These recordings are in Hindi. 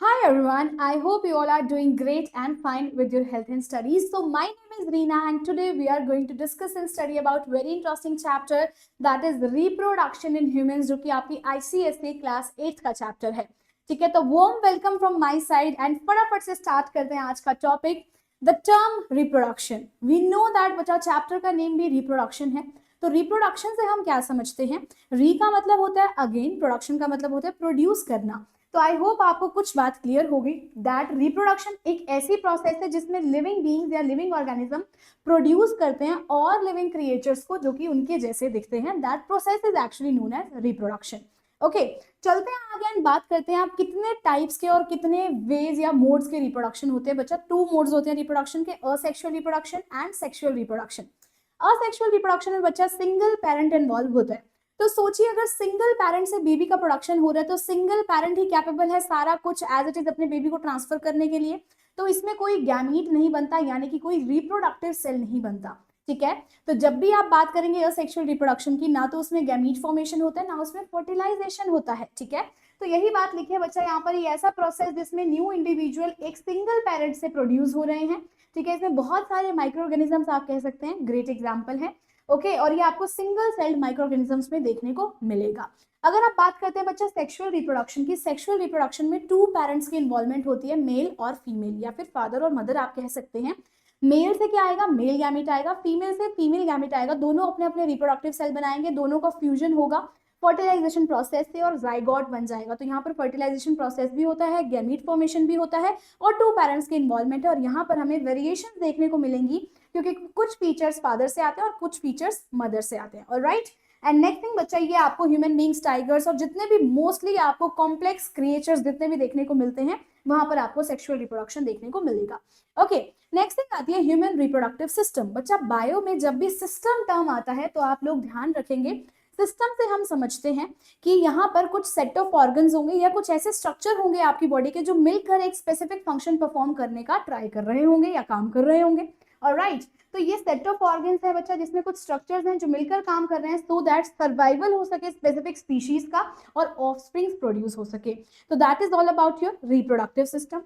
Hi everyone, I hope you all are doing great and fine with your health and studies. So my name is Reena and today we are going to discuss and study about very interesting chapter that is reproduction in humans जो कि आपकी ICSE क्लास 8th का चैप्टर है. ठीक है, तो warm welcome from my side and फटाफट से स्टार्ट करते हैं आज का topic the term reproduction. We know that बच्चा चैप्टर का नेम भी रिप्रोडक्शन है. तो रिप्रोडक्शन से हम क्या समझते हैं? री का मतलब होता है अगेन, प्रोडक्शन का मतलब होता है प्रोड्यूस करना. तो आई होप आपको कुछ बात क्लियर होगी दैट रिप्रोडक्शन एक ऐसी प्रोसेस है जिसमें लिविंग बीइंग्स या लिविंग ऑर्गेनिज्म प्रोड्यूस करते हैं और लिविंग क्रिएचर्स को जो कि उनके जैसे दिखते हैं. That process is actually known as reproduction. Okay, चलते हैं आगे एंड बात करते हैं आप कितने टाइप्स के और कितने वेज या मोड्स के रिप्रोडक्शन होते हैं. बच्चा 2 मोड्स होते हैं रिप्रोडक्शन के, asexual reproduction and sexual reproduction. Asexual reproduction में बच्चा सिंगल पेरेंट इन्वॉल्व होता है. तो सोचिए अगर सिंगल पेरेंट से बेबी का प्रोडक्शन हो रहा है तो सिंगल पेरेंट ही कैपेबल है सारा कुछ एज इट इज अपने बेबी को ट्रांसफर करने के लिए. तो इसमें कोई गैमीट नहीं बनता, यानी कि कोई रिप्रोडक्टिव सेल नहीं बनता. ठीक है, तो जब भी आप बात करेंगे असेक्सुअल रिप्रोडक्शन की, ना तो उसमें गैमीट फॉर्मेशन होता है ना उसमें फर्टिलाइजेशन होता है. ठीक है, तो यही बात लिखी है बच्चा यहाँ पर, ये ऐसा प्रोसेस जिसमें न्यू इंडिविजुअल एक सिंगल पेरेंट से प्रोड्यूस हो रहे हैं. ठीक है, इसमें बहुत सारे माइक्रो ऑर्गेनिजम्स आप कह सकते हैं, ग्रेट एग्जाम्पल है. ओके, और ये आपको सिंगल सेल्ड माइक्रो ऑर्गेनिजम्स में देखने को मिलेगा. अगर आप बात करते हैं बच्चा सेक्सुअल रिप्रोडक्शन की, सेक्सुअल रिप्रोडक्शन में 2 पेरेंट्स की इन्वॉल्वमेंट होती है, मेल और फीमेल, या फिर फादर और मदर आप कह सकते हैं. मेल से क्या आएगा? मेल गैमेट आएगा. फीमेल से फीमेल गैमेट आएगा. दोनों अपने अपने रिप्रोडक्टिव सेल बनाएंगे, दोनों का फ्यूजन होगा फर्टिलाइजेशन प्रोसेस से और जाइगोट बन जाएगा. तो यहाँ पर फर्टिलाइजेशन प्रोसेस भी होता है, गैमीट फॉर्मेशन भी होता है और 2 पेरेंट्स की इन्वॉल्वमेंट है. और यहाँ पर हमें वेरिएशन देखने को मिलेंगी क्योंकि कुछ फीचर्स फादर से आते हैं और कुछ फीचर्स मदर से आते हैं. ऑलराइट, एंड नेक्स्ट थिंग बच्चा, ये आपको ह्यूमन बींग्स, टाइगर्स और जितने भी मोस्टली आपको कॉम्प्लेक्स क्रिएचर्स जितने भी देखने को मिलते हैं वहां पर आपको सेक्सुअल रिप्रोडक्शन देखने को मिलेगा. ओके, नेक्स्ट थिंग आती है ह्यूमन रिप्रोडक्टिव सिस्टम. बच्चा बायो में जब भी सिस्टम टर्म आता है तो आप लोग ध्यान रखेंगे, सिस्टम से हम समझते हैं कि यहाँ पर कुछ सेट ऑफ ऑर्गन्स होंगे या कुछ ऐसे स्ट्रक्चर होंगे आपकी बॉडी के जो मिलकर एक स्पेसिफिक फंक्शन परफॉर्म करने का ट्राई कर रहे होंगे या काम कर रहे होंगे. ऑलराइट, तो ये सेट ऑफ ऑर्गन्स है बच्चा जिसमें कुछ स्ट्रक्चर्स हैं जो मिलकर काम कर रहे हैं सो दैट सर्वाइवल हो सके स्पेसिफिक स्पीशीज का और ऑफस्प्रिंग्स प्रोड्यूस हो सके. तो that is all about your reproductive system.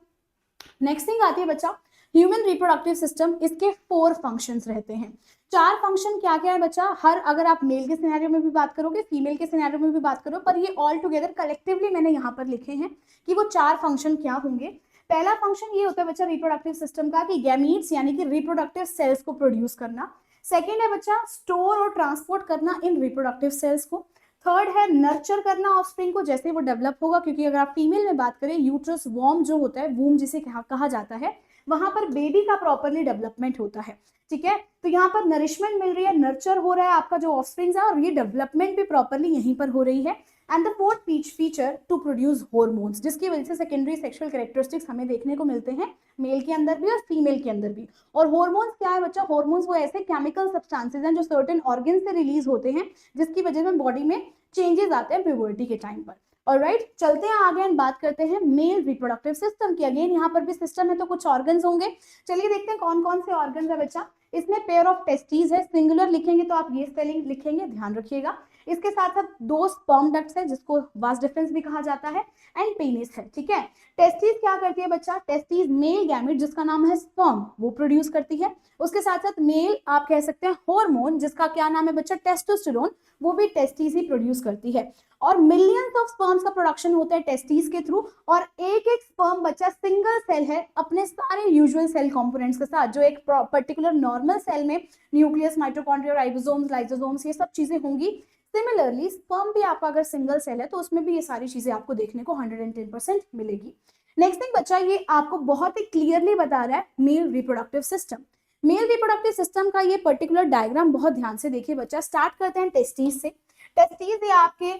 Next thing आती है बच्चा ह्यूमन रिप्रोडक्टिव सिस्टम. इसके 4 फंक्शंस रहते हैं. 4 फंक्शन क्या क्या है बच्चा? हर अगर आप मेल के सिनेरियो में भी बात करोगे, फीमेल के सिनेरियो में भी बात करो, पर ये ऑल टुगेदर कलेक्टिवली मैंने यहाँ पर लिखे हैं कि वो 4 फंक्शन क्या होंगे. पहला फंक्शन ये होता है बच्चा रिप्रोडक्टिव सिस्टम का कि गैमीट्स यानी कि रिप्रोडक्टिव सेल्स को प्रोड्यूस करना. सेकेंड है बच्चा स्टोर और ट्रांसपोर्ट करना इन रिप्रोडक्टिव सेल्स को. थर्ड है नर्चर करना ऑफस्प्रिंग को जैसे वो डेवलप होगा, क्योंकि अगर आप फीमेल में बात करें यूट्रस वॉर्म जो होता है, वूम जिसे कहा जाता है, वहां पर बेबी का प्रॉपरली डेवलपमेंट होता है. ठीक है, तो यहाँ पर नरिशमेंट मिल रही है, नर्चर हो रहा है आपका जो ऑफस्प्रिंग है और ये डेवलपमेंट भी प्रॉपरली यहीं पर हो रही है. And the fourth feature to produce hormones, जिसकी वजह से सेकेंडरी सेक्सुअल कैरेक्टरिस्टिक्स हमें देखने को मिलते हैं मेल के अंदर भी और फीमेल के अंदर भी. और हॉर्मोन्स क्या है बच्चा? हॉर्मोन्स वो ऐसे केमिकल सब्सटेंसेस हैं जो सर्टेन ऑर्गन से रिलीज होते हैं जिसकी वजह से बॉडी में चेंजेस आते हैं प्यूबर्टी के टाइम पर. ऑलराइट, चलते हैं आगे एंड बात करते हैं मेल रिप्रोडक्टिव सिस्टम की. अगेन यहाँ पर भी सिस्टम है तो कुछ ऑर्गन्स होंगे. चलिए देखते हैं कौन कौन से ऑर्गन्स है बच्चा. इसमें पेयर ऑफ टेस्टीज है, सिंगुलर लिखेंगे तो आप ये स्पेलिंग लिखेंगे, ध्यान रखिएगा. इसके साथ साथ 2 स्पर्म डक्ट्स है जिसको वास डिफरेंस भी कहा जाता है, एंड पेनिस है. ठीक है, टेस्टीज क्या करती है बच्चा? टेस्टीज मेल गैमेट जिसका नाम है स्पर्म वो प्रोड्यूस करती है. उसके साथ साथ मेल आप कह सकते हैं हार्मोन जिसका क्या नाम है बच्चा? टेस्टोस्टेरोन, वो भी टेस्टीज ही प्रोड्यूस करती है. और मिलियंस ऑफ स्पर्म्स का प्रोडक्शन होता है टेस्टीज के थ्रू. और एक एक स्पर्म बच्चा सिंगल सेल है अपने सारे यूजुअल सेल कंपोनेंट्स के साथ, जो एक पर्टिकुलर नॉर्मल सेल में न्यूक्लियस, माइटोकॉन्ड्रिया, राइबोसोम्स, लाइसोसोम्स, ये सब चीजें होंगी. सिमिलरली स्पर्म भी आपका अगर सिंगल सेल है तो उसमें भी ये सारी चीजें आपको देखने को 110% मिलेगी. नेक्स्ट थिंग बच्चा, ये आपको बहुत ही क्लियरली बता रहा है male reproductive system. Male reproductive system का ये पर्टिकुलर डायग्राम बहुत ध्यान से देखिए बच्चा. स्टार्ट करते हैं टेस्टीज से. टेस्टीज ये आपके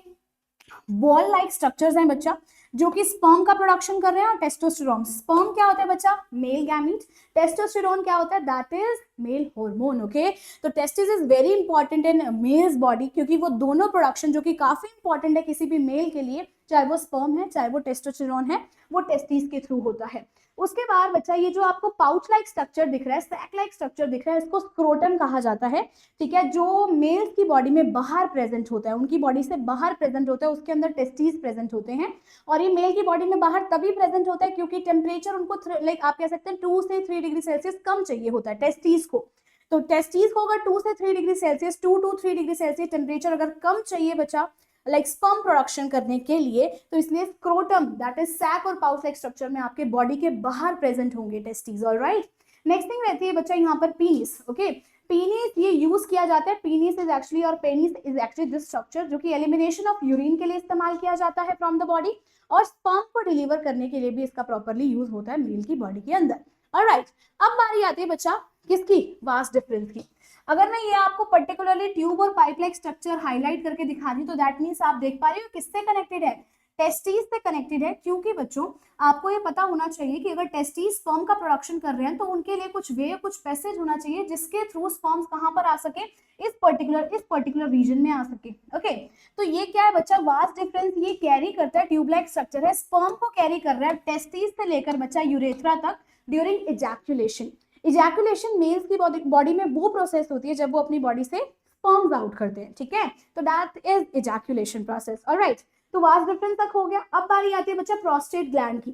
बॉल लाइक स्ट्रक्चर्स हैं बच्चा जो कि स्पर्म का प्रोडक्शन कर रहे हैं. और टेस्टोस्टेरोन, स्पर्म क्या होता है बच्चा? Male gamete. टेस्टोस्टेरोन क्या होता है? That is male hormone. Okay, तो testis is very important in males body, क्योंकि वो दोनों प्रोडक्शन जो कि काफी इंपॉर्टेंट है किसी भी मेल के लिए, चाहे वो स्पर्म है चाहे वो टेस्टोस्टेरोन है, वो टेस्टिस के थ्रू होता है। उसके बाद बच्चा ये जो आपको पाउच लाइक स्ट्रक्चर दिख रहा है, सैक लाइक स्ट्रक्चर दिख रहा है, इसको स्क्रोटम कहा जाता है। ठीक है, जो मेल्स की बॉडी में बाहर प्रेजेंट होता है, उनकी बॉडी से बाहर प्रेजेंट होता है, उसके अंदर टेस्टिस प्रेजेंट होते हैं। और ये मेल की बॉडी में बाहर तभी प्रेजेंट होता है क्योंकि टेम्परेचर उनको लाइक आप कह सकते हैं 2 से 3 डिग्री सेल्सियस कम चाहिए होता है टेस्टिस को। तो टेस्टिस को अगर 2 से 3 degree Celsius, 2 to 3 degree Celsius temperature अगर कम चाहिए बच्चा लाइक स्पर्म प्रोडक्शन करने के लिए, तो इसलिए स्क्रोटम दैट इज सैक और पाउच लाइक स्ट्रक्चर में आपके बॉडी के बाहर प्रेजेंट होंगे टेस्टिस। ऑलराइट, नेक्स्ट थिंग रहती है बच्चा यहाँ पर पीनिस। ओके, पीनिस ये यूज किया जाता है, पीनिस इज एक्चुअली और penis is actually this structure जो कि एलिमिनेशन ऑफ यूरिन के लिए इस्तेमाल किया जाता है फ्रॉम द बॉडी, और स्पर्म को डिलीवर करने के लिए भी इसका प्रॉपरली यूज होता है मेल की बॉडी के अंदर। ऑलराइट, अब बारी आती है बच्चा किसकी, वास्ट डिफरेंस की। अगर मैं ये आपको पर्टिकुलरली ट्यूब और पाइप लाइक स्ट्रक्चर हाईलाइट करके दिखा दी, तो दैट मीन्स आप देख पा रहे हो किससे कनेक्टेड है, टेस्टिस से कनेक्टेड है। क्योंकि बच्चों आपको ये पता होना चाहिए कि अगर टेस्टिस स्पर्म का प्रोडक्शन कर रहे हैं तो उनके लिए कुछ वे, कुछ पैसेज होना चाहिए जिसके थ्रू स्पर्म्स कहां पर आ सके, इस पर्टिकुलर रीजन में आ सके। ओके, तो ये क्या है बच्चा, वास्ट डिफरेंस ये कैरी करता है, ट्यूब लाइक स्ट्रक्चर है, स्पर्म को कैरी कर रहा है टेस्टिस से लेकर बच्चा यूरेथ्रा तक ड्यूरिंग इजैकुलेशन। इजैकुलेशन मेल्स की बॉडी में वो प्रोसेस होती है जब वो अपनी बॉडी से स्पर्म्स आउट करते हैं। ठीक है, तो that is ejaculation process. Alright, तो वास्ट डिफरेंस तक हो गया। अब बारी आती है बच्चा प्रोस्टेट ग्लैंड की।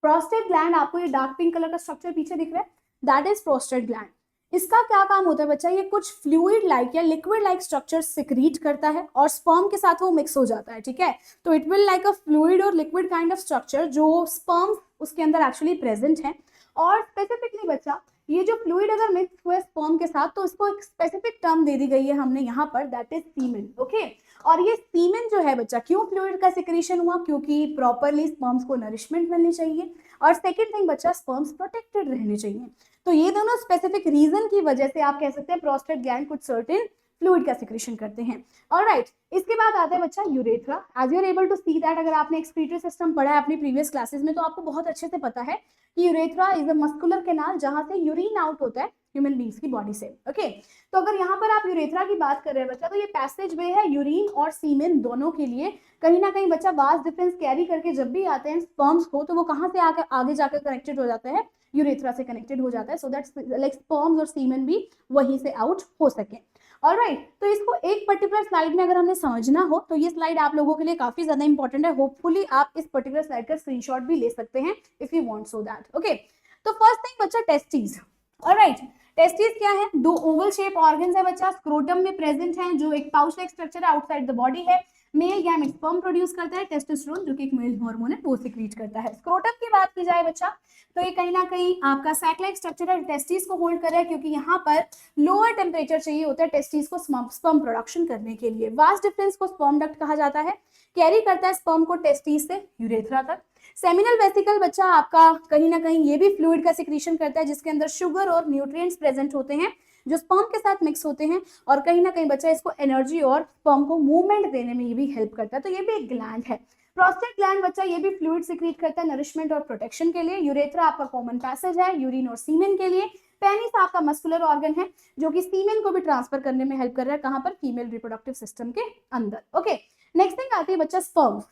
प्रोस्टेट ग्लैंड आपको ये डार्क पिंक कलर का स्ट्रक्चर पीछे दिख रहा है, दैट इज प्रोस्टेट ग्लैंड। इसका क्या काम होता है बच्चा, ये कुछ फ्लूइड लाइक या लिक्विड लाइक स्ट्रक्चर सिक्रीट करता है और स्पर्म के साथ वो मिक्स हो जाता है। ठीक है, तो it will like a fluid और लिक्विड काइंड ऑफ स्ट्रक्चर जो स्पर्म उसके अंदर एक्चुअली प्रेजेंट है। और स्पेसिफिकली बच्चा ये जो फ्लूइड अगर मिक्स हुए स्पर्म के साथ तो इसको एक स्पेसिफिक टर्म दे दी गई है हमने यहाँ पर, दैट इज सीमेन। ओके, और ये सीमेन जो है बच्चा क्यों फ्लूइड का सिक्रीशन हुआ, क्योंकि प्रॉपरली स्पर्म्स को नरिशमेंट मिलनी चाहिए, और सेकंड थिंग बच्चा स्पर्म्स प्रोटेक्टेड रहने चाहिए। तो ये दोनों स्पेसिफिक रीजन की वजह से आप कह सकते हैं प्रोस्टेट ग्लैंड कुछ सर्टेन फ्लूइड का सिक्रीशन करते हैं। ऑलराइट, इसके बाद आता है बच्चा urethra. As you are able to see that, अगर आपने एक्सक्रीटरी सिस्टम पढ़ा है अपनी प्रीवियस क्लासेस में तो आपको बहुत अच्छे से पता है कि urethra is a muscular canal जहां से यूरिन आउट होता है ह्यूमन बींग्स की बॉडी से। ओके, तो अगर यहाँ पर आप यूरेथ्रा की बात कर रहे हैं बच्चा, तो ये पैसेज वे है यूरिन और सीमेन दोनों के लिए। कहीं ना कहीं बच्चा वास्ट डिफरेंस कैरी करके जब भी आते हैं स्पर्म्स को, तो वो कहाँ से आगे जाकर कनेक्टेड हो जाता है, यूरेथ्रा से कनेक्टेड हो जाता है, सो दैट लाइक स्पर्म्स और सीमेन भी वहीं से आउट हो सके। ऑलराइट, तो इसको एक पर्टिकुलर स्लाइड में अगर हमें समझना हो तो ये स्लाइड आप लोगों के लिए काफी ज्यादा इंपॉर्टेंट है। होपफुली आप इस पर्टिकुलर स्लाइड का स्क्रीनशॉट भी ले सकते हैं if you want so that. Okay, तो फर्स्ट थिंग बच्चा टेस्टिस। ऑलराइट, टेस्टिस क्या है, दो ओवल शेप ऑर्गन्स है बच्चा, स्क्रोटम में प्रेजेंट है जो एक पाउच लाइक स्ट्रक्चर है, आउटसाइड द बॉडी है। मेल गैमेट स्पर्म प्रोड्यूस करता है, टेस्टोस्टेरोन जो कि एक मेल हार्मोन है वो सिक्रीट करता है। स्क्रोटम की बात की जाए बच्चा तो ये कहीं ना कहीं आपका सैक लाइक स्ट्रक्चर है, टेस्टिस को होल्ड कर रहा है क्योंकि यहाँ पर लोअर टेम्परेचर चाहिए होता है टेस्टिस को स्पर्म प्रोडक्शन करने के लिए। वास्ट डिफरेंस को स्पर्म डक्ट कहा जाता है, कैरी करता है स्पर्म को टेस्टिस से यूरेथ्रा तक। सेमिनल वेसिकल बच्चा आपका कहीं ना कहीं ये भी फ्लूइड का सिक्रीशन करता है जिसके अंदर शुगर और न्यूट्रिएंट्स प्रेजेंट होते हैं जो स्पर्म के साथ मिक्स होते हैं, और कहीं ना कहीं बच्चा इसको एनर्जी और स्पर्म को मूवमेंट देने में ये भी हेल्प करता है। तो ये भी एक ग्लैंड है। प्रोस्टेट ग्लैंड बच्चा ये भी फ्लूइड सिक्रीट करता है नरिशमेंट और प्रोटेक्शन के लिए। यूरेथ्रा आपका कॉमन पैसेज है यूरिन और सीमेन के लिए। पेनिस आपका मस्कुलर ऑर्गन है जो कि सीमेन को भी ट्रांसफर करने में हेल्प कर रहा है, कहां पर, फीमेल रिप्रोडक्टिव सिस्टम के अंदर। ओके, नेक्स्ट थिंग आती है बच्चा स्पर्म्स।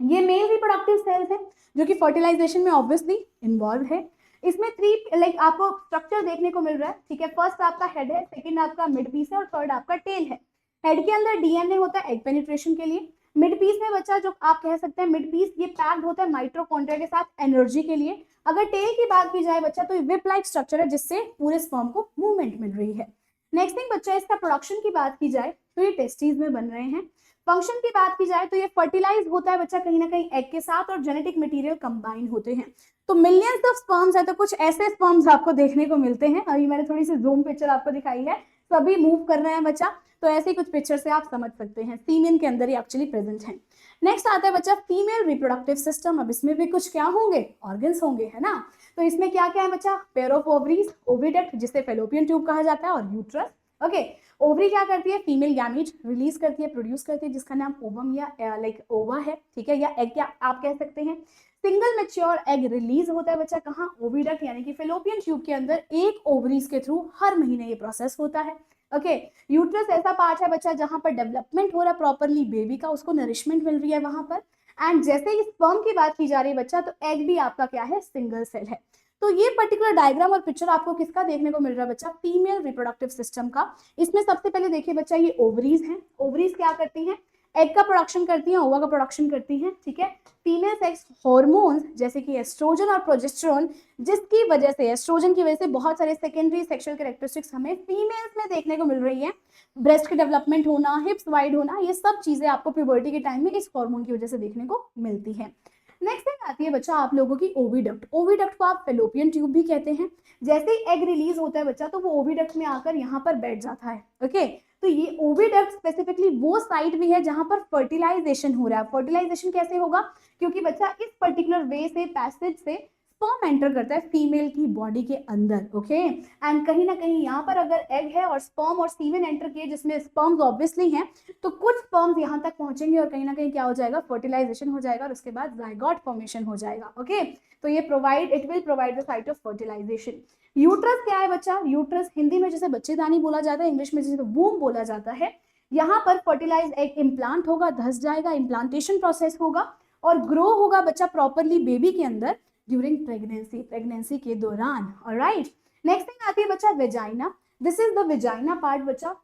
ये मेल रिप्रोडक्टिव सेल्स है जो कि फर्टिलाइजेशन में ऑब्वियसली इन्वॉल्व है। इसमें 3 लाइक आपको स्ट्रक्चर देखने को मिल रहा है। ठीक है, फर्स्ट आपका हेड है, सेकंड आपका मिड पीस है और थर्ड आपका टेल है। हेड के अंदर डीएनए होता है एग पेनिट्रेशन के लिए। मिड पीस में बच्चा जो आप कह सकते हैं मिड पीस ये पैक्ड होता है माइटोकॉन्ड्रिया के साथ एनर्जी के लिए। अगर टेल की बात की जाए बच्चा तो ये विप लाइक स्ट्रक्चर है जिससे पूरे स्पर्म को मूवमेंट मिल रही है। नेक्स्ट थिंग बच्चा इसका प्रोडक्शन की बात की जाए तो ये टेस्टिस में बन रहे हैं। फंक्शन की बात की जाए तो ये फर्टिलाइज होता है बच्चा कहीं ना कहीं एग के साथ और जेनेटिक मटेरियल कंबाइन होते हैं। तो मिलियंस ऑफ स्पर्म्स है तो कुछ ऐसे स्पर्म्स आपको देखने को मिलते हैं। अभी मैंने थोड़ी सी जूम पिक्चर आपको दिखाई है, सभी मूव कर रहे हैं बच्चा, तो ऐसे कुछ पिक्चर से आप समझ सकते हैं सीमेन के अंदर ही एक्चुअली प्रेजेंट है। नेक्स्ट आता है बच्चा फीमेल रिप्रोडक्टिव सिस्टम। अब इसमें भी कुछ क्या होंगे, ऑर्गन्स होंगे, है ना। तो इसमें क्या क्या है बच्चा, पेयर ऑफ ओवरीज, ओविडक्ट जिसे फेलोपियन ट्यूब कहा जाता है, और यूट्रस। ओके, ओवरी क्या करती है, फीमेल गैमीट रिलीज करती है, प्रोड्यूस करती है, जिसका नाम ओवम या लाइक ओवा है, ठीक है, या एग क्या आप कह सकते हैं। सिंगल मेच्योर एग रिलीज होता है बच्चा कहाँ, ओविडक्ट यानी कि फेलोपियन ट्यूब के अंदर, एक ओवरीज के थ्रू हर महीने ये प्रोसेस होता है। ओके, यूट्रस ऐसा पार्ट है बच्चा जहां पर डेवलपमेंट हो रहा है प्रॉपरली बेबी का, उसको नरिशमेंट मिल रही है वहां पर। एंड जैसे ही स्पर्म की बात की जा रही है बच्चा, तो एग भी आपका क्या है, सिंगल सेल है। तो ये पर्टिकुलर डायग्राम और पिक्चर आपको किसका देखने को मिल रहा है बच्चा, फीमेल रिप्रोडक्टिव सिस्टम का। इसमें सबसे पहले देखिए बच्चा, ये ओवरीज हैं। ओवरीज क्या करती हैं, एग का प्रोडक्शन करती हैं, ओवा का प्रोडक्शन करती हैं, ठीक है। फीमेल सेक्स हॉर्मोन्स जैसे कि एस्ट्रोजन और प्रोजेस्टेरोन, जिसकी वजह से, एस्ट्रोजन की वजह से बहुत सारे सेकेंडरी सेक्सुअल कैरेक्टरिस्टिक्स हमें फीमेल्स में देखने को मिल रही है। ब्रेस्ट के डेवलपमेंट होना, हिप्स वाइड होना, ये सब चीजें आपको प्यूबर्टी के टाइम में इस हार्मोन की वजह से देखने को मिलती है। नेक्स्ट थिंग आती है बच्चा आप लोगों की ओविडक्ट। ओविडक्ट को आप फेलोपियन ट्यूब भी कहते हैं। जैसे ही एग रिलीज होता है बच्चा, तो वो ओविडक्ट में आकर यहाँ पर बैठ जाता है। ओके, तो ये ओविडक्ट स्पेसिफिकली वो साइट भी है जहां पर फर्टिलाइजेशन हो रहा है। फर्टिलाइजेशन कैसे होगा, क्योंकि बच्चा इस पर्टिकुलर वे से, पैसेज से स्पर्म एंटर करता है फीमेल की बॉडी के अंदर। ओके, एंड कहीं ना कहीं यहाँ पर अगर एग है और स्पर्म और सीमेन एंटर किए, जिसमें स्पर्म्स ऑब्वियसली हैं, तो कुछ स्पर्म्स यहाँ तक पहुंचेंगे और कहीं ना कहीं क्या हो जाएगा, फर्टिलाइजेशन हो जाएगा और उसके बाद जाइगोट फॉर्मेशन हो जाएगा। ओके, तो ये it will provide the site of fertilisation. Uterus क्या है बच्चा, यूट्रस हिंदी में जैसे बच्चेदानी बोला जाता है, इंग्लिश में जैसे वूम बोला जाता है। यहाँ पर फर्टिलाइज एग इम्प्लांट होगा, धस जाएगा, इम्प्लांटेशन प्रोसेस होगा और ग्रो होगा बच्चा प्रॉपरली बेबी के अंदर ड्यूरिंग प्रेगनेंसी के दौरान। ऑलराइट, नेक्स्ट थिंग आती है बच्चा vagina. This is the vagina part बच्चा,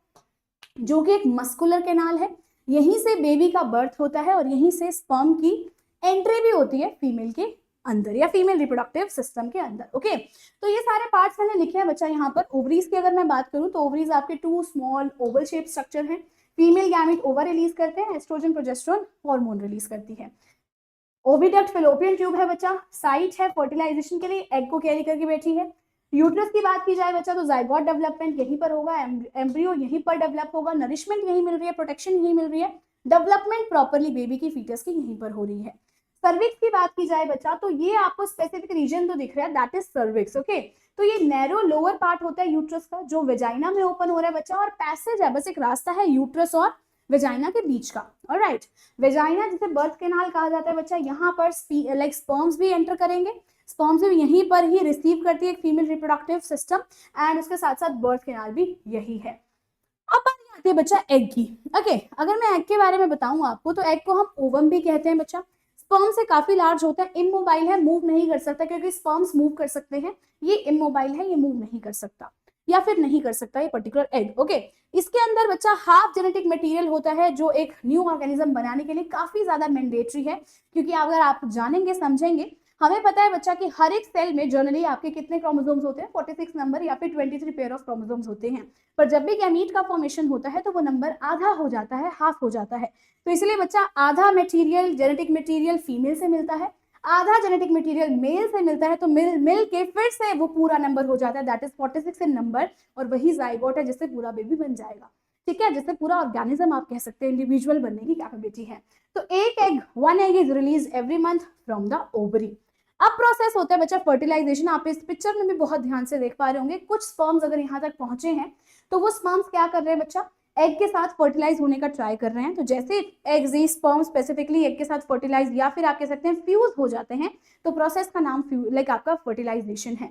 जो कि एक मस्कुलर कैनाल है। यहीं से बेबी का बर्थ होता है और यहीं से स्पर्म की एंट्री भी होती है फीमेल के अंदर या फीमेल रिप्रोडक्टिव सिस्टम के अंदर। ओके, तो ये सारे पार्ट्स मैंने लिखे हैं बच्चा। यहाँ पर ओवरीज की अगर मैं बात करूं तो ओवरीज आपके 2 स्मॉल ओवल शेप स्ट्रक्चर हैं। फीमेल गैमेट ओवर रिलीज करते हैं, एस्ट्रोजन प्रोजेस्टेरोन हार्मोन रिलीज करती है। ओविडक्ट फेलोपियन ट्यूब है बच्चा, साइट है फर्टिलाइजेशन के लिए, एग को कैरी करके बैठी है। यूट्रस की बात की जाए बच्चा, तो जाइगोट डेवलपमेंट यहीं पर होगा, एम्ब्रियो यहीं पर डेवलप होगा, नरिशमेंट यहीं मिल रही है, प्रोटेक्शन यहीं मिल रही है, डेवलपमेंट प्रॉपरली बेबी की फीटस की यहीं पर हो रही है। सर्विक्स की बात की जाए बच्चा, तो ये आपको स्पेसिफिक रीजन तो दिख रहा है, दैट इज सर्विक्स। ओके, तो ये नैरो लोअर पार्ट होता है यूट्रस का, जो वेजाइना में ओपन हो रहा है बच्चा, और पैसेज है, बस एक रास्ता है यूट्रस और वेजाइना के बीच का। ऑलराइट, वेजाइना जिसे बर्थ कैनाल कहा जाता है बच्चा, यहाँ पर लाइक स्पर्म्स भी एंटर करेंगे, स्पर्म्स भी यहीं पर ही रिसीव करती है एक फीमेल रिप्रोडक्टिव सिस्टम, एंड उसके साथ साथ बर्थ कैनाल भी यही है। अब बात आती है बच्चा एग की। ओके, अगर मैं एग के बारे में बताऊं आपको, तो एग को हम ओवम भी कहते हैं बच्चा। स्पर्म से काफी लार्ज होता है, इमोबाइल है, मूव नहीं कर सकता, क्योंकि स्पर्म्स मूव कर सकते हैं, ये इमोबाइल है, ये मूव नहीं कर सकता या फिर नहीं कर सकता ये पर्टिकुलर एग। ओके, इसके अंदर बच्चा हाफ जेनेटिक मटेरियल होता है, जो एक न्यू ऑर्गेनिज्म बनाने के लिए काफी ज्यादा मैंडेटरी है, क्योंकि अगर आप जानेंगे समझेंगे, हमें पता है बच्चा कि हर एक सेल में जनरली आपके कितने क्रोमोसोम्स होते हैं, 46 नंबर या फिर 23 पेयर ऑफ क्रोमोसोम्स होते हैं। पर जब भी गैमीट का फॉर्मेशन होता है तो वो नंबर आधा हो जाता है, हाफ हो जाता है। तो इसलिए बच्चा आधा मटेरियल, जेनेटिक मटेरियल फीमेल से मिलता है, आधा जेनेटिक मटेरियल मेल से मिलता है, तो मिल के फिर से वो पूरा नंबर हो जाता है, दैट इज 46 इन नंबर, और वही जाइगोट है जिससे पूरा बेबी बन जाएगा। ठीक है, जिससे पूरा ऑर्गेनिज्म आप कह सकते हैं इंडिविजुअल बनने की कैपेबिलिटी है। तो एक egg, 1 egg is release every month from the ovary. अब प्रोसेस होता है बच्चा फर्टिलाइजेशन। आप इस पिक्चर में भी बहुत ध्यान से देख पा रहे होंगे, कुछ स्पर्म्स अगर यहाँ तक पहुंचे हैं, तो वो स्पर्म्स क्या कर रहे हैं बच्चा, एग के साथ फर्टिलाइज होने का ट्राई कर रहे हैं। तो जैसे एग्स, ये स्पर्म स्पेसिफिकली एग के साथ फर्टिलाइज या फिर आप कह सकते हैं फ्यूज हो जाते हैं, तो प्रोसेस का नाम लाइक आपका फर्टिलाइजेशन है।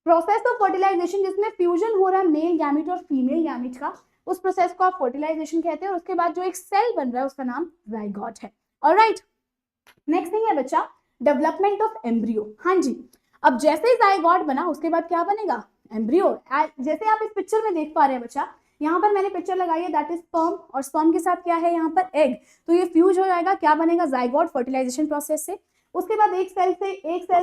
प्रोसेस ऑफ फर्टिलाइजेशन जिसमें फ्यूजन हो रहा है मेल गैमीट और फीमेल गैमीट का, उस प्रोसेस को आप फर्टिलाइजेशन कहते हैं। और उसके बाद जो एक सेल बन रहा है उसका नाम जाइगोट है। ऑलराइट, नेक्स्ट थिंग है बच्चा डेवलपमेंट ऑफ एम्ब्रियो। हाँ जी, अब जैसे ही जाइगोट बना उसके बाद क्या बनेगा, एम्ब्रियो। जैसे आप इस पिक्चर में देख पा रहे हैं बच्चा, यहाँ पर मैंने पिक्चर लगाई है, दैट इज स्पर्म, और स्पर्म के साथ क्या है यहाँ पर एग, तो ये फ्यूज हो जाएगा, क्या बनेगा, जाइगोट फर्टिलाइजेशन प्रोसेस से। उसके बाद एक सेल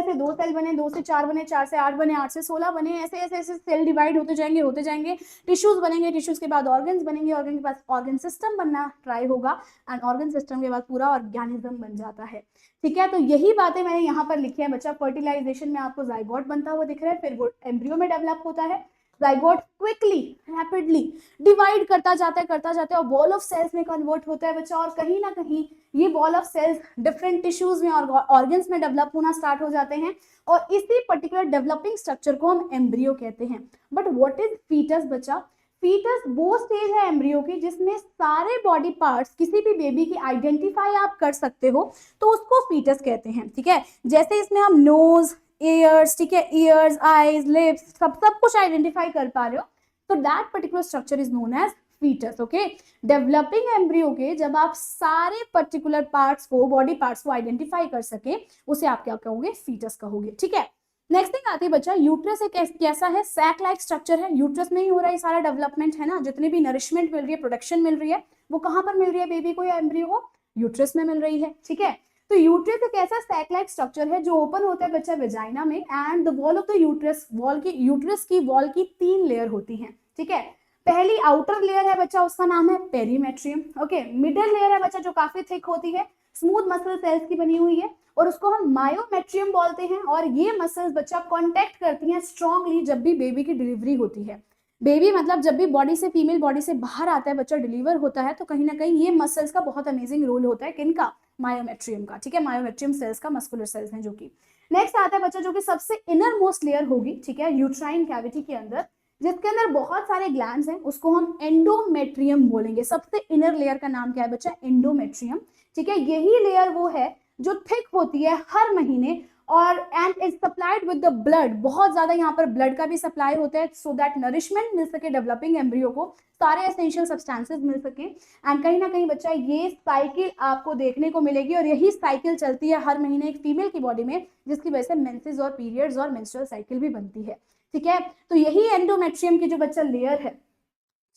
से 2 सेल बने, 2 से 4 बने, 4 से 8 बने, 8 से 16 बने, ऐसे ऐसे ऐसे सेल डिवाइड होते जाएंगे, टिश्यूज बनेंगे, टिश्यूज के बाद ऑर्गन्स बनेंगे, ऑर्गन के पास ऑर्गन सिस्टम बनना ट्राई होगा, एंड ऑर्गन सिस्टम के बाद पूरा ऑर्गेनिज्म बन जाता है। ठीक है, तो यही बातें मैंने यहाँ पर लिखी है बच्चा। फर्टिलाइजेशन में आपको जाइगोट बनता हुआ दिख रहा है, फिर वो एम्ब्रियो में डेवलप होता है, जाइगोट क्विकली रैपिडली डिवाइड करता जाता है और बॉल ऑफ सेल्स में कन्वर्ट होता है बच्चा। और कहीं ना कहीं ये ball of sales different tissues में और ऑर्गन्स में डेवलप होना स्टार्ट हो जाते हैं, और इसी पर्टिकुलर डेवलपिंग स्ट्रक्चर को हम एम्ब्रियो कहते हैं। बट व्हाट इज फीटस बच्चा, फीटस वो स्टेज है एम्ब्रियो की जिसमें सारे बॉडी पार्ट्स किसी भी बेबी की आइडेंटिफाई आप कर सकते हो, तो उसको फीटस कहते हैं। ठीक है, जैसे इसमें हम नोज, ईयर्स, ठीक है, ईयर्स, आईज, लिप्स, सब कुछ आइडेंटिफाई कर पा रहे हो, तो that particular structure is known as foetus. Okay, developing embryo के जब आप सारे पर्टिकुलर पार्ट्स को, बॉडी पार्ट्स को आइडेंटिफाई कर सके, उसे आप क्या कहोगे? फीटस कहोगे। ठीक है, नेक्स्ट थिंग आती है बच्चा, यूट्रस एक कैसा है? सैक लाइक स्ट्रक्चर है। यूट्रस में ही हो रहा है सारा डेवलपमेंट, है ना। जितनी भी नरिशमेंट मिल रही है, प्रोडक्शन मिल रही है, वो कहां पर मिल रही है बेबी को या एम्ब्रियो को? यूट्रस में मिल रही है। ठीक है, तो यूट्रस एक ऐसा सैक लाइक स्ट्रक्चर है जो ओपन होता है बच्चा वेजाइना में, and the wall of the uterus, uterus की वॉल की 3 लेयर होती है। ठीक है, पहली आउटर लेयर है बच्चा, उसका नाम है पेरीमेट्रियम। ओके, मिडिल लेयर है बच्चा जो काफी थिक होती है, स्मूथ मसल सेल्स की बनी हुई है, और उसको हम मायोमेट्रियम बोलते हैं। और ये मसल्स बच्चा कांटेक्ट करती हैं स्ट्रांगली जब भी बेबी की डिलीवरी होती है। बेबी मतलब जब भी बॉडी से, फीमेल बॉडी से बाहर आता है, बच्चा डिलीवर होता है, तो कहीं ना कहीं ये मसल्स का बहुत अमेजिंग रोल होता है। किनका? मायोमेट्रियम का। ठीक है, मायोमेट्रियम सेल्स का, मस्कुलर सेल्स हैं जो कि। नेक्स्ट आता है बच्चा जो कि सबसे इनर मोस्ट लेयर होगी, ठीक है, यूट्राइन कैविटी के अंदर, जिसके अंदर बहुत सारे ग्लैंड्स हैं, उसको हम एंडोमेट्रियम बोलेंगे। सबसे इनर लेयर का नाम क्या है बच्चा? एंडोमेट्रियम। ठीक है, यही लेयर वो है जो थिक होती है हर महीने, और and is supplied with the blood. बहुत ज्यादा यहाँ पर ब्लड का भी सप्लाई होता है, सो दैट नरिशमेंट मिल सके डेवलपिंग एम्ब्रियो को, सारे एसेंशियल सब्सटेंसेस मिल सके। एंड कहीं ना कहीं बच्चा ये साइकिल आपको देखने को मिलेगी, और यही साइकिल चलती है हर महीने एक फीमेल की बॉडी में, जिसकी वजह से मेंसेस और पीरियड्स और मेंस्ट्रुअल साइकिल भी बनती है। ठीक है, तो यही एंडोमेट्रियम की जो बच्चा लेयर है,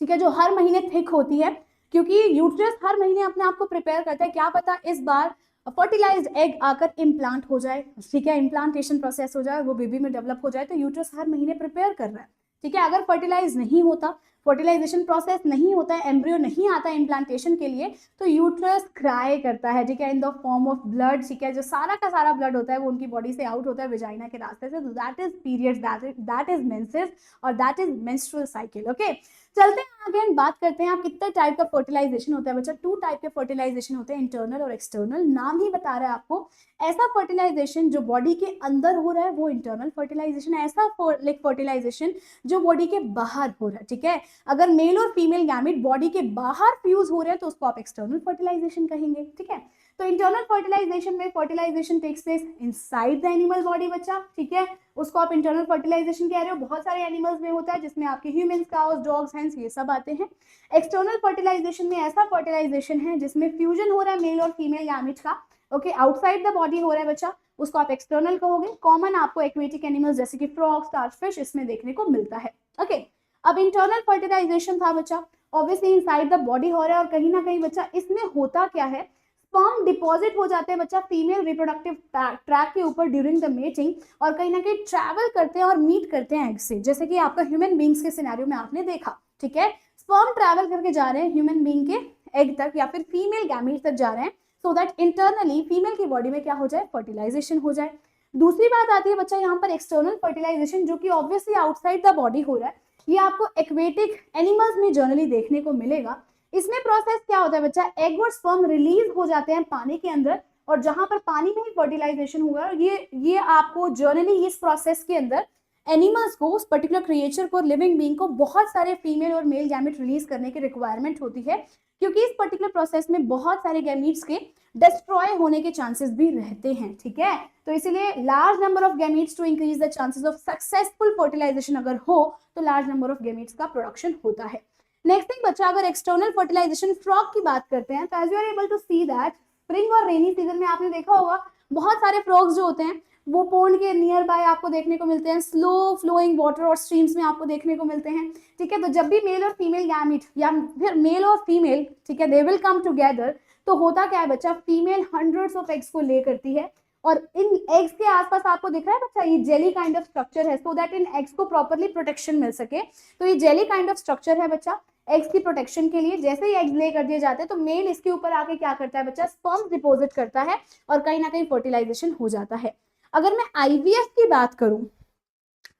ठीक है, जो हर महीने थिक होती है, क्योंकि यूट्रस हर महीने अपने आप को प्रिपेयर करता है, क्या पता इस बार फर्टिलाइज्ड एग आकर इम्प्लांट हो जाए। ठीक है, इम्प्लांटेशन प्रोसेस हो जाए, वो बेबी में डेवलप हो जाए, तो यूट्रस हर महीने प्रिपेयर कर रहा है। ठीक है, अगर फर्टिलाइज नहीं होता, फर्टिलाइजेशन प्रोसेस नहीं होता है, एम्ब्रियो नहीं आता है इम्प्लांटेशन के लिए, तो यूट्रस क्राई करता है। ठीक है, in the form of blood. ठीक है, जो सारा का सारा ब्लड होता है वो उनकी बॉडी से आउट होता है वेजाइना के रास्ते से, that is periods, that is menses, और that is menstrual cycle. Okay, चलते हैं आगे, बात करते हैं आप कितने टाइप का फर्टिलाइजेशन होता है बच्चा। 2 टाइप के फर्टिलाइजेशन होते हैं, इंटरनल और एक्सटर्नल। नाम ही बता रहा है आपको, ऐसा फर्टिलाइजेशन जो बॉडी के अंदर हो रहा है वो इंटरनल फर्टिलाइजेशन है, ऐसा फर्टिलाइजेशन जो बॉडी के बाहर हो रहा है। ठीक है, अगर मेल और फीमेल गैमेट बॉडी के बाहर फ्यूज हो रहे हैं तो उसको आप एक्सटर्नल फर्टिलाइजेशन कहेंगे। ठीक है, तो इंटरनल फर्टिलाइजेशन में fertilization takes place inside the animal body बच्चा। ठीक है, उसको आप इंटरनल फर्टिलाइजेशन कह रहे हो, बहुत सारे एनिमल्स में होता है, जिसमें आपके ह्यूमंस, काउस, डॉग्स, हेंस, ये सब आते हैं। एक्सटर्नल फर्टिलाइजेशन में ऐसा फर्टिलाइजेशन है जिसमें फ्यूजन हो रहा है मेल और फीमेल गैमेट का, ओके, आउटसाइड द बॉडी हो रहा है बच्चा, उसको आप एक्सटर्नल कहोगे। कॉमन आपको एक्वेटिक एनिमल्स जैसे कि फ्रॉग, स्टारफिश, इसमें देखने को मिलता है। ओके, अब इंटरनल फर्टिलाइजेशन था बच्चा, ऑब्वियसली इनसाइड द बॉडी हो रहा है, और कहीं ना कहीं बच्चा इसमें होता क्या है, स्पर्म डिपॉजिट हो जाते हैं बच्चा फीमेल रिप्रोडक्टिव ट्रैक के ऊपर ड्यूरिंग द मेटिंग, और कहीं ना कहीं ट्रैवल करते हैं और मीट करते हैं एग से, जैसे कि आपका ह्यूमन बींग्स के सिनेरियो में आपने देखा। ठीक है, स्पर्म ट्रैवल करके जा रहे हैं ह्यूमन बींग के एग तक या फिर फीमेल गैमेट तक जा रहे हैं, सो दैट इंटरनली फीमेल की बॉडी में क्या हो जाए, फर्टिलाइजेशन हो जाए। दूसरी बात आती है बच्चा यहाँ पर एक्सटर्नल फर्टिलाइजेशन, जो कि ऑब्वियसली आउटसाइड द बॉडी हो रहा है, ये आपको एक्वेटिक एनिमल्स में जनरली देखने को मिलेगा। इसमें प्रोसेस क्या होता है बच्चा, एग और स्पर्म रिलीज हो जाते हैं पानी के अंदर, और जहां पर पानी में ही फर्टिलाइजेशन हुआ, ये आपको जनरली इस प्रोसेस के अंदर एनिमल्स को, उस पर्टिकुलर क्रिएचर को, लिविंग बीइंग को बहुत सारे फीमेल और मेल गैमेट रिलीज करने की रिक्वायरमेंट होती है, क्योंकि इस पर्टिकुलर प्रोसेस में बहुत सारे गैमेट्स के डिस्ट्रॉय होने के चांसेस भी रहते हैं। ठीक है, तो इसीलिए large number of gametes to increase the chances of successful fertilization अगर हो, तो लार्ज नंबर ऑफ गैमेट्स का प्रोडक्शन होता है। नेक्स्ट थिंग बच्चा, अगर एक्सटर्नल फर्टिलाइजेशन फ्रॉग की बात करते हैं, तो as you are able to see that spring और रेनी सीजन में आपने देखा होगा बहुत सारे फ्रॉग्स जो होते हैं वो पोंड के नियर बाय आपको देखने को मिलते हैं, स्लो फ्लोइंग वाटर और स्ट्रीम्स में आपको देखने को मिलते हैं। ठीक है, तो जब भी मेल और फीमेल गैमेट या फिर मेल और फीमेल, ठीक है, दे विल कम टुगेदर, तो होता क्या है बच्चा, फीमेल हंड्रेड्स ऑफ एग्स को ले करती है, और इन एग्स के आसपास आपको दिख रहा है बच्चा ये जेली काइंड ऑफ स्ट्रक्चर है, सो दैट इन एग्स को प्रॉपर्ली प्रोटेक्शन मिल सके। तो ये जेली काइंड ऑफ स्ट्रक्चर है बच्चा एग्स की प्रोटेक्शन के लिए। जैसे ही एग्स ले कर दिए जाते हैं तो मेल इसके ऊपर आके क्या करता है बच्चा, स्पर्म डिपॉजिट करता है, और कहीं ना कहीं फर्टिलाइजेशन हो जाता है। अगर मैं आईवीएफ की बात करूं,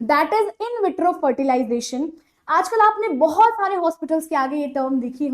that is in vitro fertilization. आजकल आपने बहुत सारे हॉस्पिटल्स के आगे ये टर्म देखी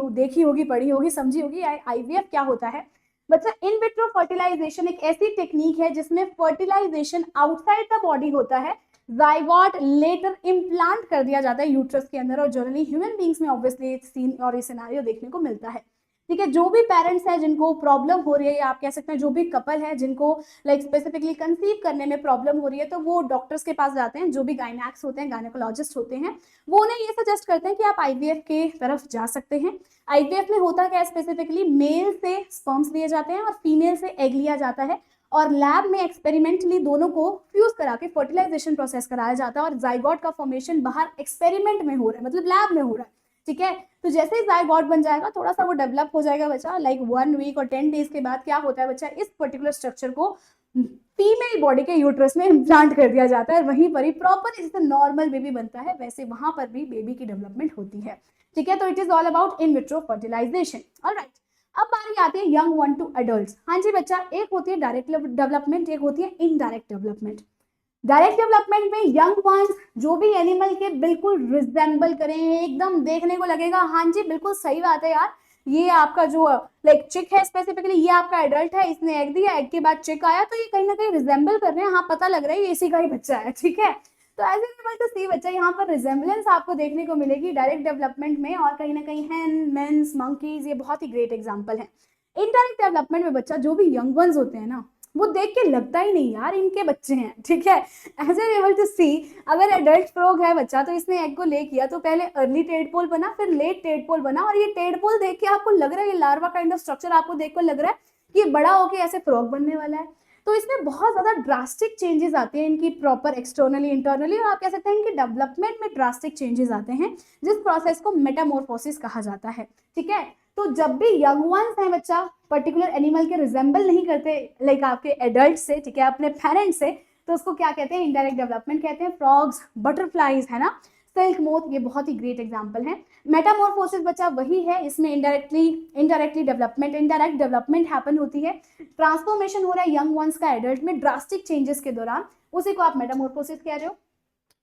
होगी, पढ़ी होगी, समझी होगी। आईवीएफ क्या होता है बच्चा, इन विट्रो फर्टिलाइजेशन एक ऐसी टेक्निक है जिसमें फर्टिलाइजेशन आउटसाइड द बॉडी होता है, जाइगोट लेटर इम्प्लांट कर दिया जाता है यूट्रस के अंदर, और जनरली ह्यूमन बींग्स में ऑब्वियसली सीन और ये सिनारियो देखने को मिलता है। ठीक है, जो भी पेरेंट्स हैं जिनको प्रॉब्लम हो रही है, या आप कह सकते हैं जो भी कपल है जिनको लाइक स्पेसिफिकली कंसीव करने में प्रॉब्लम हो रही है, तो वो डॉक्टर्स के पास जाते हैं, जो भी गायनेक्स होते हैं, गायनेकोलॉजिस्ट होते हैं, वो उन्हें ये सजेस्ट करते हैं कि आप आईवीएफ के तरफ जा सकते हैं। आईवीएफ में होता क्या है, स्पेसिफिकली मेल से स्पर्म्स लिए जाते हैं और फीमेल से एग लिया जाता है, और लैब में एक्सपेरिमेंटली दोनों को फ्यूज करा के फर्टिलाइजेशन प्रोसेस कराया जाता है, और जाइगोट का फॉर्मेशन बाहर एक्सपेरिमेंट में हो रहा है, मतलब लैब में हो रहा है। ठीक है, तो जैसे ही जाइगोट बन जाएगा, थोड़ा सा वो डेवलप हो जाएगा बच्चा, लाइक 1 वीक और 10 डेज के बाद क्या होता है बच्चा, इस पर्टिकुलर स्ट्रक्चर को फीमेल बॉडी के यूट्रस में इम्प्लांट कर दिया जाता है, वहीं पर ही प्रॉपर जैसे नॉर्मल बेबी बनता है वैसे वहां पर भी बेबी की डेवलपमेंट होती है। ठीक है, तो it is all about in vitro fertilization. Alright, अब बारी आती है यंग वन टू एडल्ट। हाँ जी बच्चा, एक होती है डायरेक्ट डेवलपमेंट, एक होती है इनडायरेक्ट डेवलपमेंट। डायरेक्ट डेवलपमेंट में यंग वंस जो भी एनिमल के बिल्कुल रिजेंबल करें, एकदम देखने को लगेगा, हाँ जी बिल्कुल सही बात है यार, ये आपका जो लाइक चिक है स्पेसिफिकली, ये आपका एडल्ट है, इसने एग दिया, एग के बाद चिक आया, तो ये कहीं ना कहीं रिजेंबल कर रहे हैं, हाँ पता लग रहा है ये इसी का ही बच्चा है। ठीक है, तो एज एनिमल टू सी बच्चा, यहाँ पर रिजेंबलेंस आपको देखने को मिलेगी डायरेक्ट डेवलपमेंट में, और कहीं ना कहीं हैन, मेंस, मंकीज, ये बहुत ही ग्रेट एग्जाम्पल है। इनडायरेक्ट डेवलपमेंट में बच्चा जो भी यंग वंस होते हैं ना, वो देख के लगता ही नहीं यार इनके बच्चे हैं। ठीक है, एज एन एबल टू सी, अगर एडल्ट फ्रॉग है बच्चा, तो इसने एग को ले किया, तो पहले अर्ली टेडपोल बना, फिर लेट टेडपोल बना, और ये टेडपोल देख के आपको लग रहा है, ये लार्वा काइंड ऑफ स्ट्रक्चर आपको देख कर लग रहा है कि ये बड़ा होके ऐसे फ्रॉग बनने वाला है। तो इसमें बहुत ज्यादा ड्रास्टिक चेंजेस आते हैं इनकी प्रॉपर एक्सटर्नली इंटरनली, और आप कह सकते हैं इनकी डेवलपमेंट में ड्रास्टिक चेंजेस आते हैं, जिस प्रोसेस को मेटामॉर्फोसिस कहा जाता है। ठीक है, तो जब भी यंग वंस हैं बच्चा, पर्टिकुलर एनिमल के रिजेंबल नहीं करते लाइक आपके एडल्ट से, ठीक है, अपने पेरेंट्स से, तो उसको क्या कहते हैं, इनडायरेक्ट डेवलपमेंट कहते हैं। फ्रॉग्स, बटरफ्लाइज, है ना, सिल्क मोथ, ये बहुत ही ग्रेट एग्जांपल है। मेटामॉर्फोसिस बच्चा वही है, इसमें इनडायरेक्ट डेवलपमेंट हैपन होती है, ट्रांसफॉर्मेशन हो रहा है यंग वंस का एडल्ट में ड्रास्टिक चेंजेस के दौरान, उसी को आप मेटामॉर्फोसिस कह रहे हो।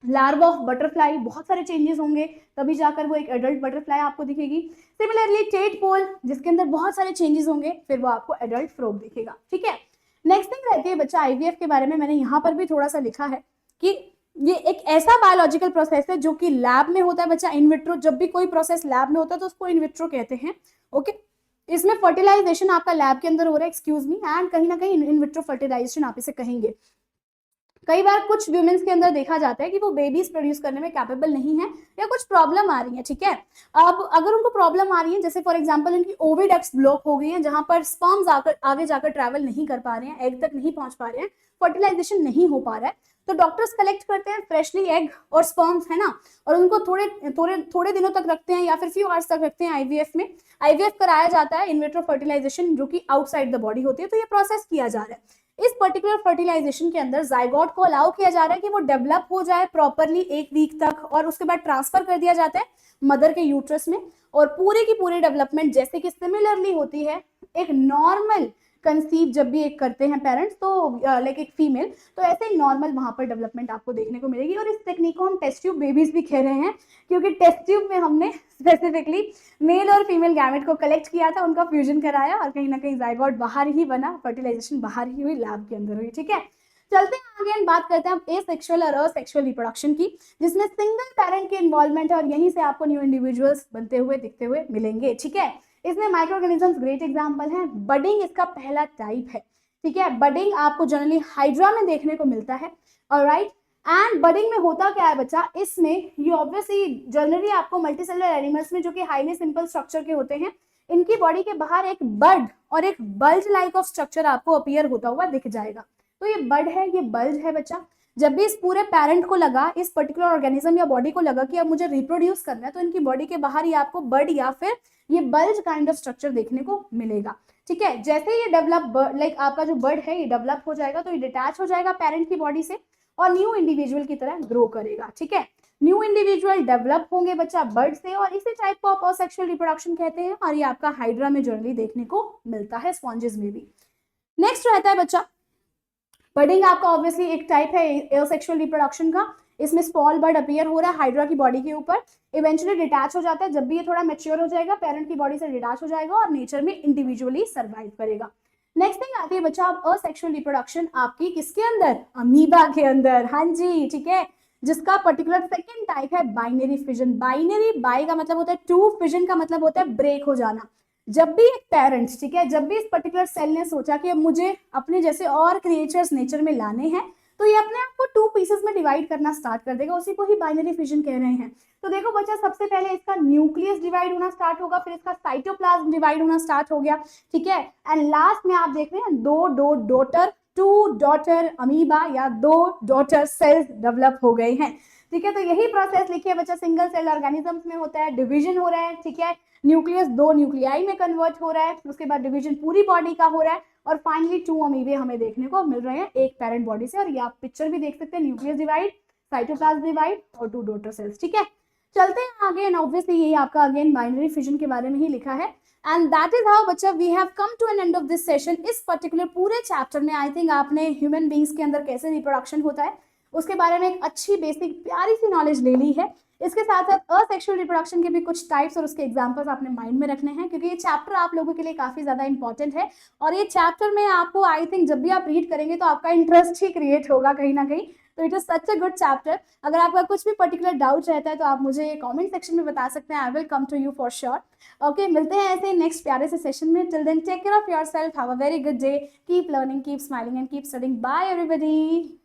लार्वा ऑफ बटरफ्लाई, बहुत सारे चेंजेस होंगे, तभी जाकर वो एक एडल्ट बटरफ्लाई आपको दिखेगी। सिमिलरली टेडपोल, जिसके अंदर बहुत सारे चेंजेस होंगे, फिर वो आपको एडल्ट फ्रॉग दिखेगा। ठीक है, नेक्स्ट थिंग रहती है बच्चा आईवीएफ के बारे में, मैंने यहाँ पर भी थोड़ा सा लिखा है कि ये एक ऐसा बायोलॉजिकल प्रोसेस है जो कि लैब में होता है बच्चा, इनविट्रो। जब भी कोई प्रोसेस लैब में होता है तो उसको इनविट्रो कहते हैं। ओके, इसमें फर्टिलाइजेशन आपका लैब के अंदर हो रहा है, एक्सक्यूज मी, एंड कहीं ना कहीं इनविट्रो फर्टिलाइजेशन आप इसे कहेंगे। कई बार कुछ वुमेन्स के अंदर देखा जाता है कि वो बेबीज प्रोड्यूस करने में कैपेबल नहीं है, या कुछ प्रॉब्लम आ रही है। ठीक है, अब अगर उनको प्रॉब्लम आ रही है, जैसे फॉर एग्जांपल उनकी ओविडक्ट्स ब्लॉक हो गई हैं, जहां पर स्पर्म्स आगे जाकर ट्रैवल नहीं कर पा रहे हैं, एग तक नहीं पहुंच पा रहे हैं, फर्टिलाइजेशन नहीं हो पा रहा है, तो डॉक्टर्स कलेक्ट करते हैं फ्रेशली एग और स्पर्म्स, है ना, और उनको थोड़े थोड़े थोड़े दिनों तक रखते हैं, या फिर फ्यू आवर्स तक रखते हैं आईवीएफ में। आईवीएफ कराया जाता है, इनविट्रो फर्टिलाइजेशन, जो कि आउटसाइड द बॉडी होती है, तो ये प्रोसेस किया जा रहा है। इस पर्टिकुलर फर्टिलाइजेशन के अंदर जाइगोट को अलाउ किया जा रहा है कि वो डेवलप हो जाए प्रॉपरली 1 वीक तक, और उसके बाद ट्रांसफर कर दिया जाता है मदर के यूट्रस में, और पूरे की पूरी डेवलपमेंट जैसे कि सिमिलरली होती है एक नॉर्मल कंसीव जब भी एक करते हैं पेरेंट्स, तो लाइक एक फीमेल, तो ऐसे ही नॉर्मल वहां पर डेवलपमेंट आपको देखने को मिलेगी। और इस टेक्निक को हम टेस्ट ट्यूब बेबीज भी कह रहे हैं, क्योंकि टेस्ट ट्यूब में हमने स्पेसिफिकली मेल और फीमेल गैमेट को कलेक्ट किया था, उनका फ्यूजन कराया, और कहीं ना कहीं जाइगोट बाहर ही बना, फर्टिलाइजेशन बाहर ही हुई, लैब के अंदर हुई। ठीक है, चलते हैं आगे एंड बात करते हैं हम एसेक्सुअल और असेक्सुअल रिप्रोडक्शन की, जिसमें सिंगल पेरेंट के इन्वॉल्वमेंट है, और यहीं से आपको न्यू इंडिविजुअल्स बनते हुए दिखते हुए मिलेंगे। ठीक है, इसमें माइक्रोऑर्गेनिजम्स ग्रेट एग्जांपल हैं। बडिंग इसका पहला टाइप है। ठीक है, बडिंग आपको जनरली हाइड्रा में देखने को मिलता है। ऑलराइट, एंड बडिंग में होता क्या है बच्चा, इसमें ये ऑब्वियसली जनरली आपको मल्टीसेलुलर एनिमल्स में, जो कि हाईली सिंपल स्ट्रक्चर के होते हैं, इनकी बॉडी के बाहर एक बड और एक बल्ज लाइक ऑफ स्ट्रक्चर आपको अपीयर होता हुआ दिख जाएगा। तो ये बड है, ये बल्ज है बच्चा। जब भी इस पूरे पेरेंट को लगा, इस पर्टिकुलर ऑर्गेनिज्म या बॉडी को लगा कि अब मुझे रिप्रोड्यूस करना है, तो इनकी बॉडी के बाहर ही आपको बड या फिर ये बल्ज काइंड ऑफ स्ट्रक्चर देखने को मिलेगा। ठीक है, जैसे ये डेवलप लाइक आपका जो बर्ड है ये डेवलप हो जाएगा, तो ये डिटैच हो जाएगा पेरेंट की बॉडी से और न्यू इंडिविजुअल की तरह ग्रो करेगा। ठीक है, न्यू इंडिविजुअल डेवलप होंगे बच्चा बर्ड से, और इसी टाइप को आप असेक्सुअल रिप्रोडक्शन कहते हैं, और ये आपका हाइड्रा में जनरली देखने को मिलता है, स्पॉन्जेस में भी। नेक्स्ट रहता है बच्चा बर्डिंग, आपका ऑब्वियसली एक टाइप है एसेक्सुअल रिप्रोडक्शन का। इसमें स्मॉल बर्ड अपीयर हो रहा है हाइड्रा की बॉडी के ऊपर, इवेंचुअली डिटैच हो जाता है। जब भी ये थोड़ा मैच्योर हो जाएगा, पेरेंट की बॉडी से डिटैच हो जाएगा और नेचर में इंडिविजुअली सर्वाइव करेगा। नेक्स्ट थिंग आती है बच्चा अब असेक्सुअल रिप्रोडक्शन आपकी किसके अंदर, अमीबा के अंदर। हाँ जी, ठीक है, जिसका पर्टिकुलर सेकंड टाइप है बाइनरी फिजन। बाइनरी, बाई का मतलब होता है टू, फिजन का मतलब होता है ब्रेक हो जाना। जब भी एक पेरेंट्स, ठीक है, जब भी इस पर्टिकुलर सेल ने सोचा कि अब मुझे अपने जैसे और क्रिएचर्स नेचर में लाने हैं, तो ये अपने आप को टू पीसेस में डिवाइड करना स्टार्ट कर देगा, उसी को ही बाइनरी फिजन कह रहे हैं। तो देखो बच्चा, सबसे पहले इसका न्यूक्लियस डिवाइड होना स्टार्ट होगा, फिर इसका साइटोप्लाज्म डिवाइड होना स्टार्ट हो गया, ठीक है, एंड लास्ट में आप देख रहे हैं दो डॉटर, टू डॉटर अमीबा या दो डॉटर सेल्स डेवलप हो गए हैं, ठीक है। तो यही प्रोसेस लिखिए बच्चा, सिंगल सेल ऑर्गेनिजम्स में होता है, डिवीजन हो रहा है, ठीक है, न्यूक्लियस दो न्यूक्लियाई में कन्वर्ट हो रहा है, उसके बाद डिवीजन पूरी बॉडी का हो रहा है, और फाइनली टू अमीबे हमें देखने को मिल रहे हैं एक पेरेंट बॉडी से। और ये आप पिक्चर भी देख सकते हैं, न्यूक्लियस डिवाइड, साइटोप्लाज्म डिवाइड और टू डॉटर सेल्स, ठीक है। चलते हैं आगे, एंड ऑब्वियसली ये आपका अगेन बाइनरी फिजन के बारे में ही लिखा है, एंड दैट इज हाउ बच्चा we have come to an end of this session. इस पर्टिकुलर पूरे चैप्टर में आई थिंक आपने ह्यूमन बींग्स के अंदर कैसे रिप्रोडक्शन होता है उसके बारे में एक अच्छी बेसिक प्यारी सी नॉलेज ले ली है। इसके साथ साथ असेक्सुअल रिप्रोडक्शन के भी कुछ टाइप्स और उसके एग्जांपल्स आपने माइंड में रखने हैं, क्योंकि ये चैप्टर आप लोगों के लिए काफी ज्यादा इंपॉर्टेंट है, और ये चैप्टर में आपको आई थिंक जब भी आप रीड करेंगे तो आपका इंटरेस्ट ही क्रिएट होगा कहीं ना कहीं। तो it is such a good chapter. अगर आपका कुछ भी पर्टिकुलर डाउट रहता है तो आप मुझे कमेंट सेक्शन में बता सकते हैं, I will come to you for sure. Okay, मिलते हैं ऐसे नेक्स्ट प्यारे से सेशन में। Till then take care of yourself, have a very good day, keep learning, keep smiling and keep studying. Bye everybody.